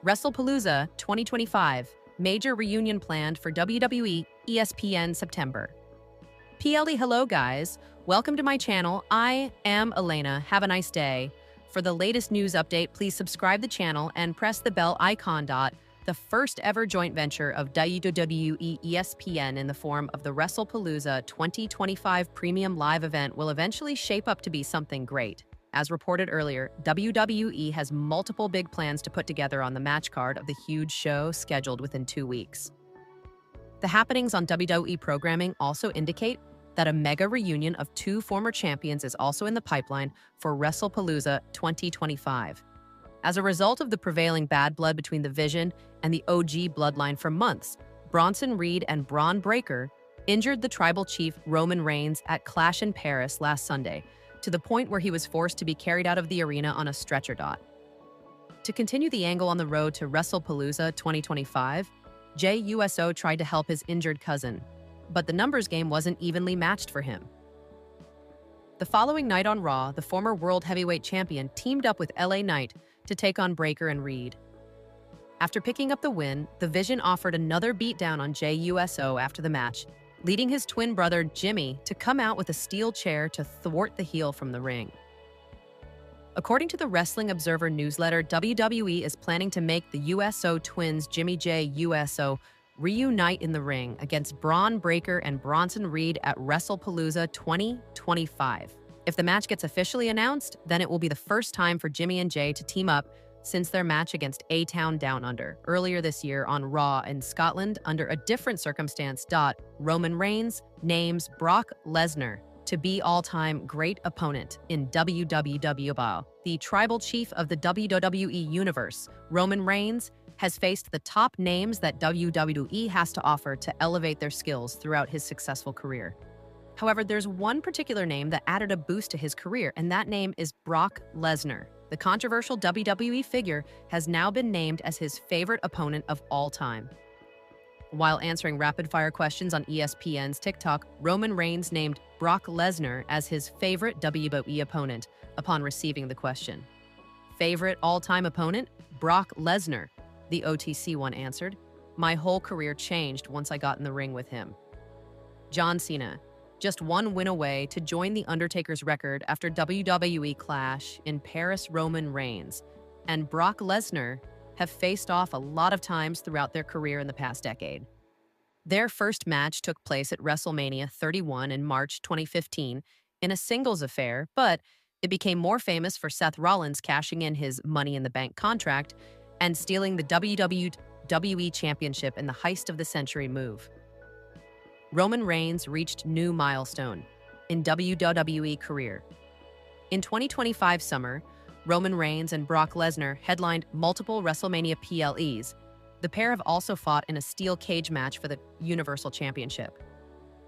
Wrestlepalooza 2025, major reunion planned for WWE ESPN September. PLE hello guys, welcome to my channel. I am Elena. Have a nice day. For the latest news update, please subscribe the channel and press the bell icon. The first ever joint venture of WWE ESPN in the form of the Wrestlepalooza 2025 premium live event will eventually shape up to be something great. As reported earlier, WWE has multiple big plans to put together on the match card of the huge show scheduled within 2 weeks. The happenings on WWE programming also indicate that a mega reunion of 2 former champions is also in the pipeline for Wrestlepalooza 2025. As a result of the prevailing bad blood between the Vision and the OG bloodline for months, Bronson Reed and Braun Breaker injured the tribal chief Roman Reigns at Clash in Paris last Sunday, to the point where he was forced to be carried out of the arena on a stretcher. To continue the angle on the road to Wrestlepalooza 2025, Jey Uso tried to help his injured cousin, but the numbers game wasn't evenly matched for him. The following night on Raw, the former World Heavyweight Champion teamed up with LA Knight to take on Breaker and Reed. After picking up the win, the Vision offered another beatdown on Jey Uso after the match, leading his twin brother Jimmy to come out with a steel chair to thwart the heel from the ring. According to the Wrestling Observer newsletter, WWE is planning to make the USO twins Jimmy Jey Uso reunite in the ring against Braun Breaker and Bronson Reed at Wrestlepalooza 2025. If the match gets officially announced, then it will be the first time for Jimmy and Jey to team up since their match against A-Town Down Under earlier this year on Raw in Scotland under a different circumstance. Roman Reigns names Brock Lesnar to be all-time great opponent in WWE. The tribal chief of the WWE Universe, Roman Reigns, has faced the top names that WWE has to offer to elevate their skills throughout his successful career. However, there's one particular name that added a boost to his career, and that name is Brock Lesnar. The controversial WWE figure has now been named as his favorite opponent of all time. While answering rapid-fire questions on ESPN's TikTok, Roman Reigns named Brock Lesnar as his favorite WWE opponent upon receiving the question. Favorite all-time opponent? Brock Lesnar, the OTC one answered. My whole career changed once I got in the ring with him. John Cena, just one win away to join The Undertaker's record after WWE Clash in Paris. Roman Reigns and Brock Lesnar have faced off a lot of times throughout their career in the past decade. Their first match took place at WrestleMania 31 in March 2015 in a singles affair, but it became more famous for Seth Rollins cashing in his Money in the Bank contract and stealing the WWE Championship in the heist of the century move. Roman Reigns reached new milestone in WWE career. In 2025 summer, Roman Reigns and Brock Lesnar headlined multiple WrestleMania PLEs. The pair have also fought in a steel cage match for the Universal Championship.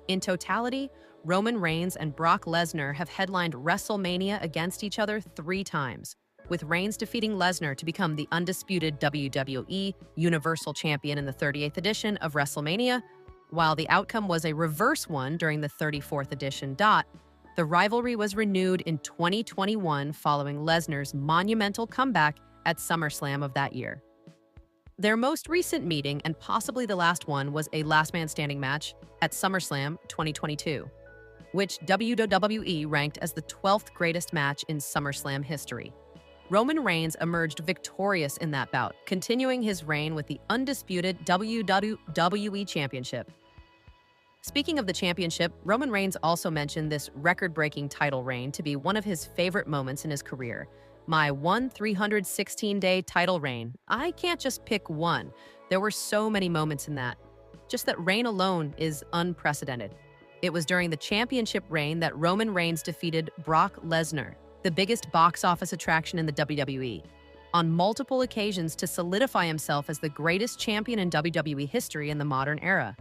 In totality, Roman Reigns and Brock Lesnar have headlined WrestleMania against each other 3 times, with Reigns defeating Lesnar to become the undisputed WWE Universal Champion in the 38th edition of WrestleMania, while the outcome was a reverse one during the 34th edition. The rivalry was renewed in 2021 following Lesnar's monumental comeback at SummerSlam of that year. Their most recent meeting, and possibly the last one, was a last man standing match at SummerSlam 2022, which WWE ranked as the 12th greatest match in SummerSlam history. Roman Reigns emerged victorious in that bout, continuing his reign with the undisputed WWE Championship. Speaking of the championship, Roman Reigns also mentioned this record-breaking title reign to be one of his favorite moments in his career. My 316-day title reign. I can't just pick one. There were so many moments in that. Just that reign alone is unprecedented. It was during the championship reign that Roman Reigns defeated Brock Lesnar, the biggest box office attraction in the WWE, on multiple occasions to solidify himself as the greatest champion in WWE history in the modern era.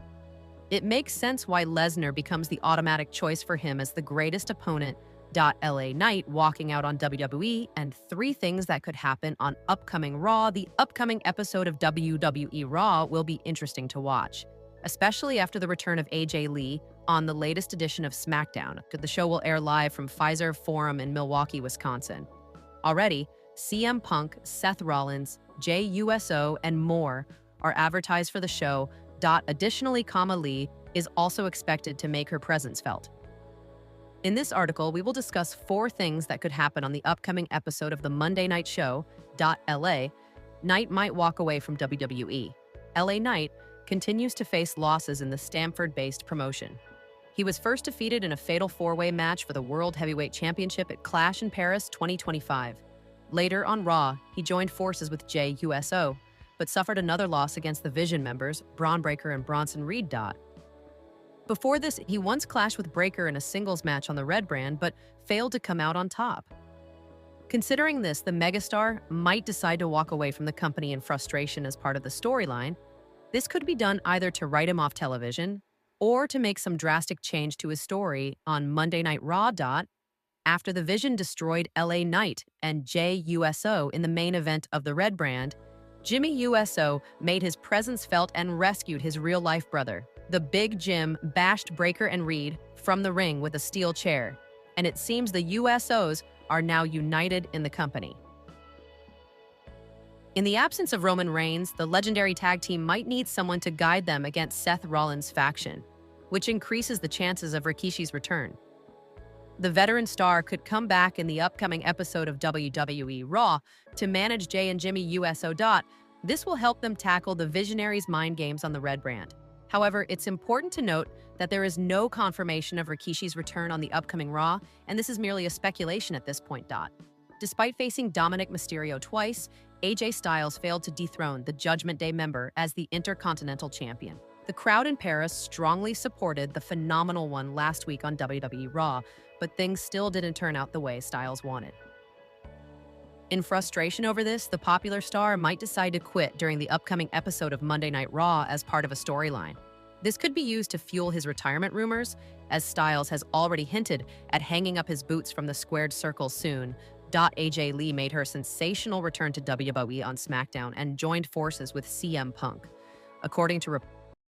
It makes sense why Lesnar becomes the automatic choice for him as the greatest opponent. LA Knight walking out on WWE, and 3 things that could happen on upcoming Raw. The upcoming episode of WWE Raw will be interesting to watch, especially after the return of AJ Lee on the latest edition of SmackDown. The show will air live from Pfizer Forum in Milwaukee, Wisconsin. Already, CM Punk, Seth Rollins, Jey Uso, and more are advertised for the show. Additionally, Lee is also expected to make her presence felt. In this article, we will discuss 4 things that could happen on the upcoming episode of the Monday Night Show. LA Knight might walk away from WWE. LA Knight continues to face losses in the Stamford-based promotion. He was first defeated in a fatal 4-way match for the World Heavyweight Championship at Clash in Paris 2025. Later on Raw, he joined forces with Jey Uso, but suffered another loss against the Vision members, Braun Breaker and Bronson Reed. Before this, he once clashed with Breaker in a singles match on the Red brand, but failed to come out on top. Considering this, the megastar might decide to walk away from the company in frustration as part of the storyline. This could be done either to write him off television or to make some drastic change to his story on Monday Night Raw. After the Vision destroyed LA Knight and Jey Uso in the main event of the Red brand, Jimmy Uso made his presence felt and rescued his real-life brother. The Big Jim bashed Breaker and Reed from the ring with a steel chair, and it seems the Usos are now united in the company. In the absence of Roman Reigns, the legendary tag team might need someone to guide them against Seth Rollins' faction, which increases the chances of Rikishi's return. The veteran star could come back in the upcoming episode of WWE Raw to manage Jey and Jimmy Uso. This will help them tackle the Visionaries' mind games on the Red brand. However, it's important to note that there is no confirmation of Rikishi's return on the upcoming Raw, and this is merely a speculation at this point. Despite facing Dominic Mysterio twice, AJ Styles failed to dethrone the Judgment Day member as the Intercontinental Champion. The crowd in Paris strongly supported the phenomenal one last week on WWE Raw, but things still didn't turn out the way Styles wanted. In frustration over this, the popular star might decide to quit during the upcoming episode of Monday Night Raw as part of a storyline. This could be used to fuel his retirement rumors, as Styles has already hinted at hanging up his boots from the squared circle soon. AJ Lee made her sensational return to WWE on SmackDown and joined forces with CM Punk. According to